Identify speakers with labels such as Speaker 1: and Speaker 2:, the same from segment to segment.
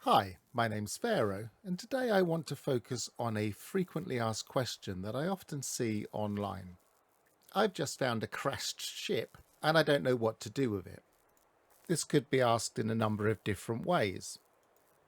Speaker 1: Hi, my name's Pharaoh, and today I want to focus on a frequently asked question that I often see online. I've just found a crashed ship, and I don't know what to do with it. This could be asked in a number of different ways.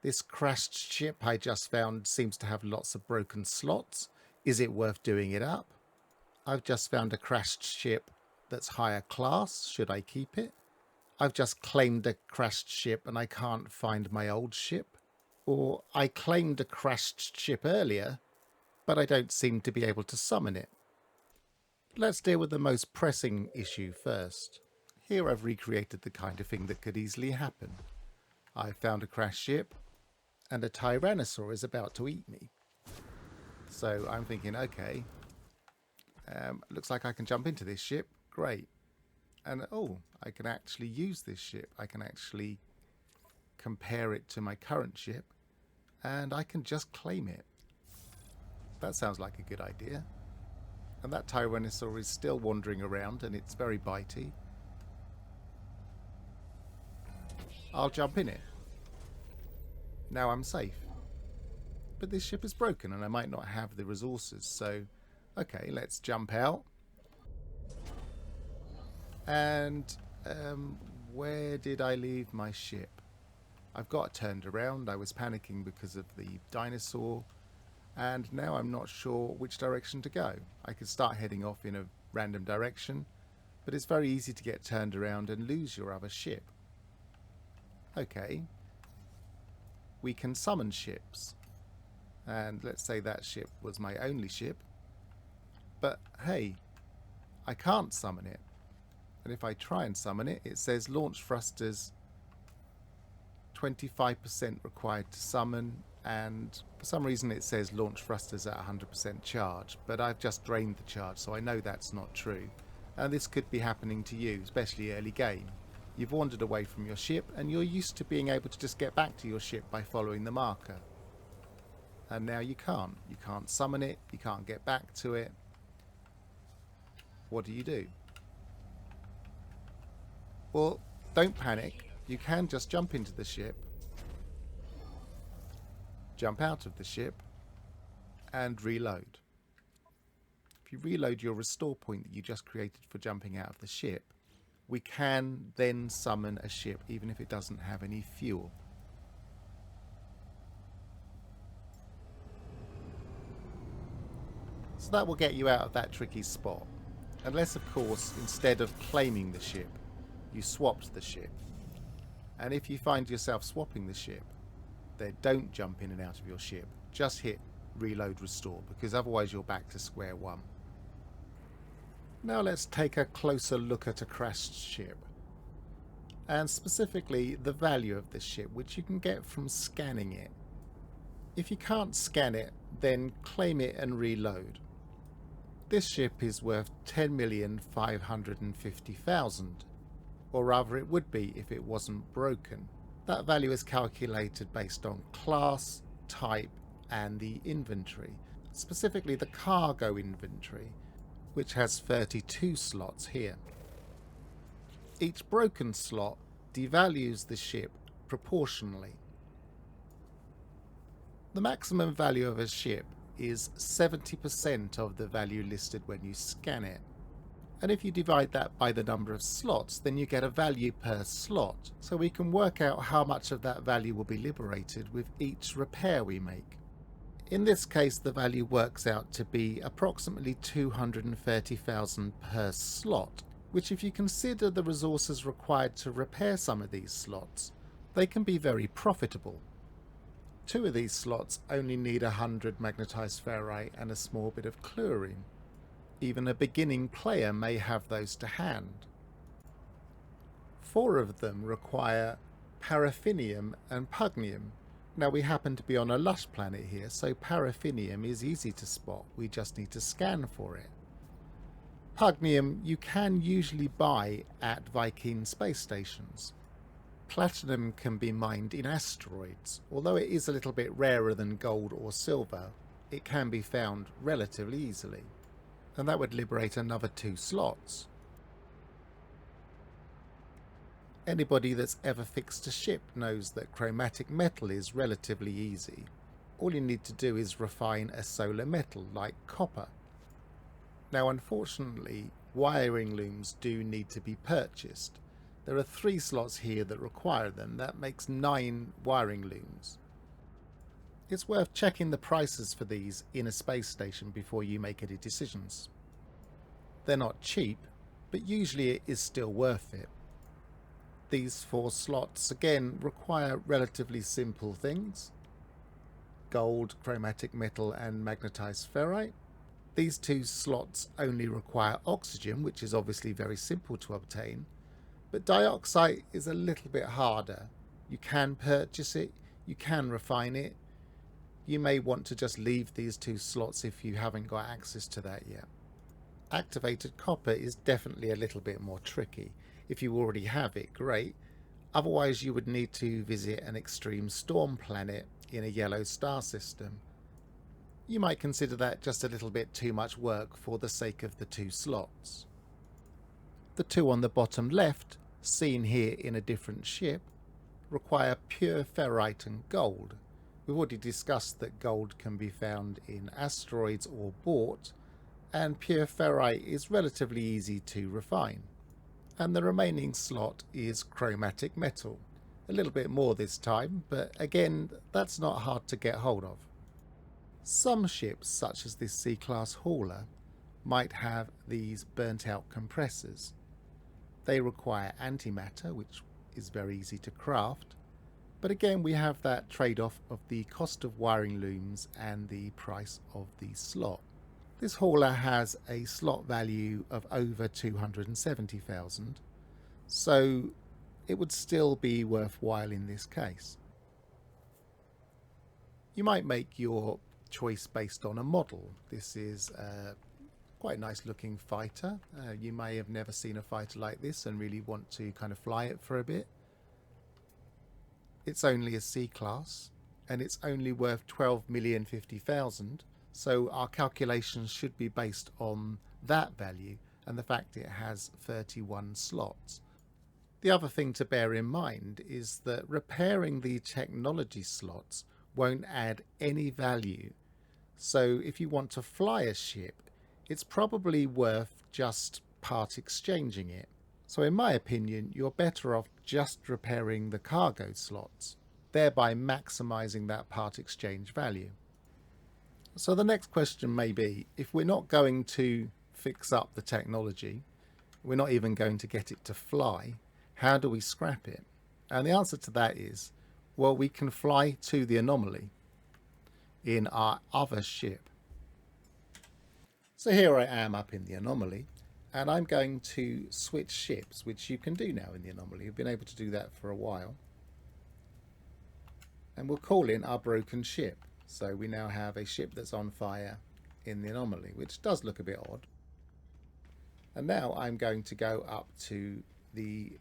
Speaker 1: This crashed ship I just found seems to have lots of broken slots. Is it worth doing it up? I've just found a crashed ship that's higher class. Should I keep it? I've just claimed a crashed ship and I can't find my old ship. Or I claimed a crashed ship earlier, but I don't seem to be able to summon it. Let's deal with the most pressing issue first. Here I've recreated the kind of thing that could easily happen. I found a crashed ship, and a Tyrannosaur is about to eat me. So I'm thinking, okay, looks like I can jump into this ship. Great. And oh, I can actually use this ship. I can actually compare it to my current ship, and I can just claim it. That sounds like a good idea. And that Tyrannosaur is still wandering around, and it's very bitey. I'll jump in it. Now I'm safe. But this ship is broken, and I might not have the resources, so okay, let's jump out. And where did I leave my ship? I've got turned around. I was panicking because of the dinosaur, and now I'm not sure which direction to go. I could start heading off in a random direction, but it's very easy to get turned around and lose your other ship. Okay, we can summon ships, and let's say that ship was my only ship, but hey, I can't summon it. And if I try and summon it, it says launch thrusters 25% required to summon, and for some reason it says launch thrusters at 100% charge, but I've just drained the charge, so I know that's not true. And this could be happening to you, especially early game. You've wandered away from your ship, and you're used to being able to just get back to your ship by following the marker. And now you can't. You can't summon it, you can't get back to it. What do? Well, don't panic. You can just jump into the ship, jump out of the ship, and reload. If you reload your restore point that you just created for jumping out of the ship, we can then summon a ship even if it doesn't have any fuel. So that will get you out of that tricky spot. Unless, of course, instead of claiming the ship, you swapped the ship. And if you find yourself swapping the ship, then don't jump in and out of your ship. Just hit reload restore, because otherwise you're back to square one. Now let's take a closer look at a crashed ship, and specifically the value of this ship, which you can get from scanning it. If you can't scan it, then claim it and reload. This ship is worth 10,550,000, or rather it would be if it wasn't broken. That value is calculated based on class, type, and the inventory, specifically the cargo inventory, which has 32 slots here. Each broken slot devalues the ship proportionally. The maximum value of a ship is 70% of the value listed when you scan it. And if you divide that by the number of slots, then you get a value per slot. So we can work out how much of that value will be liberated with each repair we make. In this case, the value works out to be approximately 230,000 per slot, which if you consider the resources required to repair some of these slots, they can be very profitable. 2 of these slots only need 100 magnetized ferrite and a small bit of chlorine. Even a beginning player may have those to hand. 4 of them require paraffinium and pugnium. Now we happen to be on a lush planet here, so paraffinium is easy to spot, we just need to scan for it. Pugnium you can usually buy at Viking space stations. Platinum can be mined in asteroids. Although it is a little bit rarer than gold or silver, it can be found relatively easily. And that would liberate another 2 slots. Anybody that's ever fixed a ship knows that chromatic metal is relatively easy. All you need to do is refine a solar metal like copper. Now, unfortunately, wiring looms do need to be purchased. There are 3 slots here that require them. That makes 9 wiring looms. It's worth checking the prices for these in a space station before you make any decisions. They're not cheap, but usually it is still worth it. These 4 slots again require relatively simple things: gold, chromatic metal and magnetized ferrite. These 2 slots only require oxygen, which is obviously very simple to obtain, but dioxide is a little bit harder. You can purchase it, you can refine it. You may want to just leave these 2 slots if you haven't got access to that yet. Activated copper is definitely a little bit more tricky. If you already have it, great. Otherwise you would need to visit an extreme storm planet in a yellow star system. You might consider that just a little bit too much work for the sake of the 2 slots. The 2 on the bottom left, seen here in a different ship, require pure ferrite and gold. We've already discussed that gold can be found in asteroids or bought, and pure ferrite is relatively easy to refine. And the remaining slot is chromatic metal. A little bit more this time, but again, that's not hard to get hold of. Some ships, such as this C-class hauler, might have these burnt out compressors. They require antimatter, which is very easy to craft, but again we have that trade-off of the cost of wiring looms and the price of the slot. This hauler has a slot value of over 270,000, so it would still be worthwhile in this case. You might make your choice based on a model. This is quite a nice looking fighter. You may have never seen a fighter like this and really want to kind of fly it for a bit. It's only a C-class and it's only worth 12,050,000, so our calculations should be based on that value and the fact it has 31 slots. The other thing to bear in mind is that repairing the technology slots won't add any value. So if you want to fly a ship, it's probably worth just part exchanging it. So in my opinion, you're better off just repairing the cargo slots, thereby maximizing that part exchange value. So the next question may be, if we're not going to fix up the technology, we're not even going to get it to fly, how do we scrap it? And the answer to that is, well, we can fly to the anomaly in our other ship. So here I am up in the anomaly, and I'm going to switch ships, which you can do now in the anomaly. You've been able to do that for a while. And we'll call in our broken ship. So we now have a ship that's on fire in the anomaly, which does look a bit odd. And now I'm going to go up to the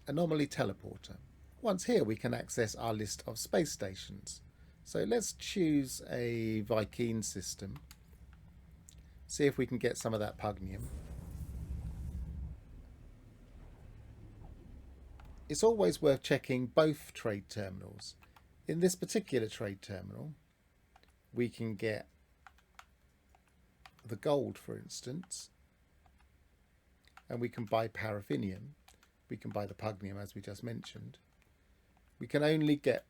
Speaker 1: anomaly teleporter. Once here we can access our list of space stations. So let's choose a Viking system. See if we can get some of that pugnium. It's always worth checking both trade terminals. In this particular trade terminal, we can get the gold, for instance, and we can buy paraffinium. We can buy the pugnium, as we just mentioned. We can only get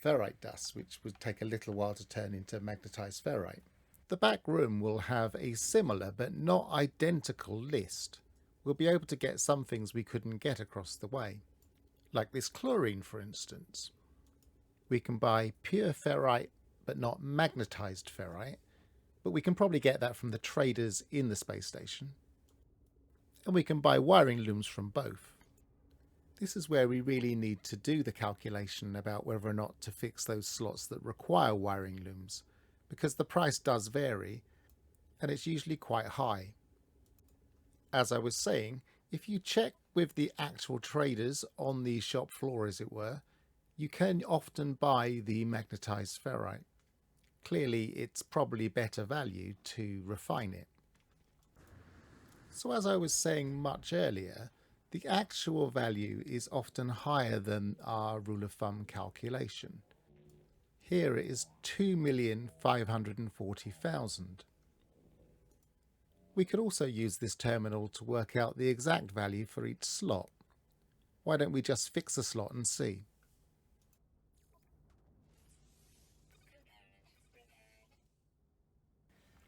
Speaker 1: ferrite dust, which would take a little while to turn into magnetized ferrite. The back room will have a similar but not identical list. We'll be able to get some things we couldn't get across the way, like this chlorine, for instance. We can buy pure ferrite but not magnetized ferrite, but we can probably get that from the traders in the space station. And we can buy wiring looms from both. This is where we really need to do the calculation about whether or not to fix those slots that require wiring looms, because the price does vary and it's usually quite high. As I was saying, if you check with the actual traders on the shop floor, as it were, you can often buy the magnetized ferrite. Clearly it's probably better value to refine it. So as I was saying much earlier, The actual value is often higher than our rule of thumb calculation. Here it is 2,540,000. We could also use this terminal to work out the exact value for each slot. Why don't we just fix a slot and see?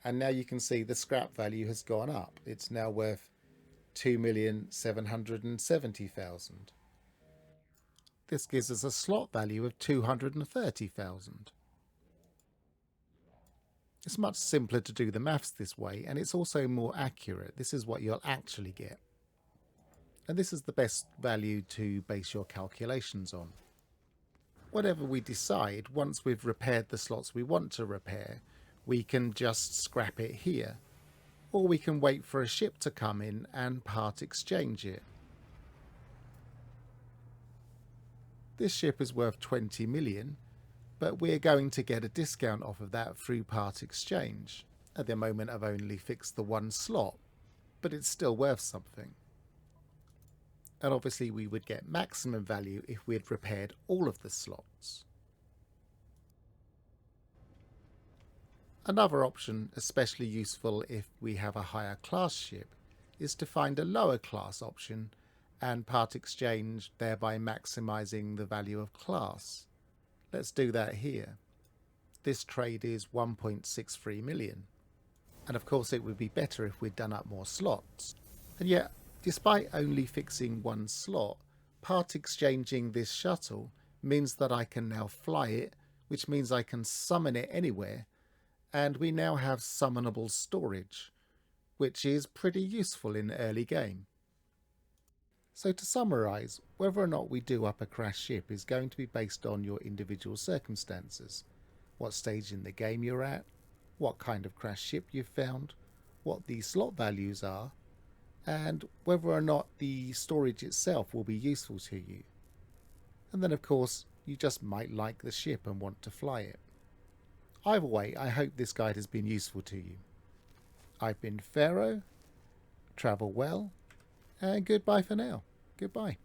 Speaker 1: And now you can see the scrap value has gone up. It's now worth 2,770,000. This gives us a slot value of 230,000. It's much simpler to do the maths this way, and it's also more accurate. This is what you'll actually get. And this is the best value to base your calculations on. Whatever we decide, once we've repaired the slots we want to repair, we can just scrap it here. Or we can wait for a ship to come in and part exchange it. This ship is worth 20 million, but we're going to get a discount off of that through part exchange. At the moment I've only fixed the one slot, but it's still worth something. And obviously we would get maximum value if we had repaired all of the slots. Another option, especially useful if we have a higher class ship, is to find a lower class option and part exchange, thereby maximising the value of class. Let's do that here. This trade is 1.63 million. And of course it would be better if we'd done up more slots. And yet, despite only fixing one slot, part exchanging this shuttle means that I can now fly it, which means I can summon it anywhere, and we now have summonable storage, which is pretty useful in early game. So to summarise, whether or not we do up a crashed ship is going to be based on your individual circumstances, what stage in the game you're at, what kind of crashed ship you've found, what the slot values are, and whether or not the storage itself will be useful to you. And then of course, you just might like the ship and want to fly it. Either way, I hope this guide has been useful to you. I've been Pharaoh, travel well, and goodbye for now. Goodbye.